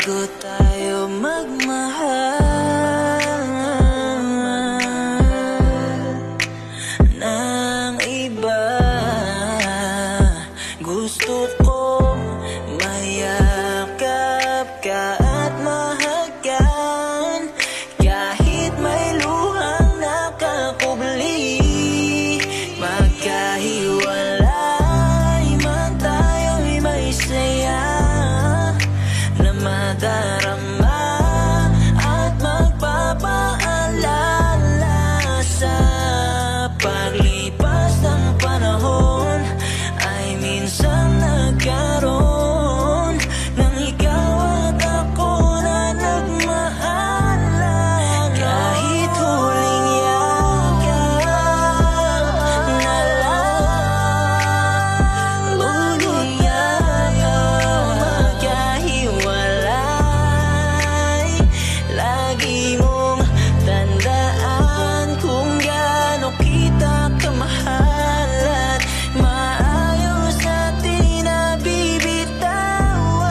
bago tayo magmahal ng iba. Gusto kong mayakap ka at mahagan, kahit may luhang nakakubli. Magkahiwalay man tayo'y may saya na madarama at magpapaalala sa paglipas ng panahon. Ay minsan nagkaroon ng ikaw at ako na nagmahalan. Kahit huling yakap na lang, magkahiwalay. Lagi mong tandaan kung gaano kita kamahal at maayos natin na bibitawan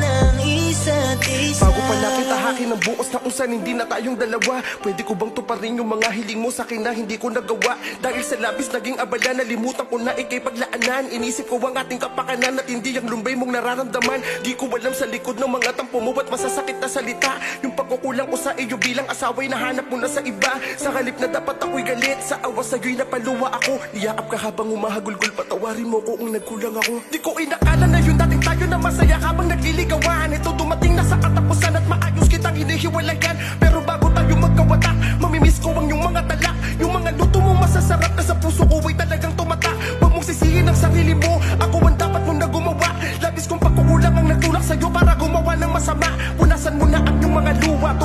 ang isa't isa. Bago palapit ahakin ang buos na kung saan hindi na tayong dalawa, pwede ko bang tuparin yung mga hiling mo sa akin na hindi ko nagawa? Dahil sa labis naging abala, nalimutan ko na ikay paglaanan. Inisip ko ang ating kapakanan at hindi ang lumbay mong nararamdaman. Di ko alam sa likod ng mga tampo mo at masasakit na salita. Yung pagkukulang ko sa iyo bilang asawa'y nahanap mo na sa iba. Sa halip na dapat ako'y galit, sa awa sa'yo'y napaluwa ako. Niyaap ka habang humahagulgol, patawarin mo ko kung nagkulang ako. Di ko inakala na yung dating tayo na masaya habang nagliligawan. Ito dumating na sa katapusan at maayos kitang hinihiwalayan. Pero bago tayo magkawatak, mamimiss ko ang yung mga talak. Yung mga luto mo masasarap na sa puso ko ay talagang tumata. Huwag mong sisihin ang sarili mo, ako ang dapat mong na gumawa. Labis kong pagkukulang ang nagtulak sa'yo para gumawa ng masama. Punasan mo na ang yung mga luwa,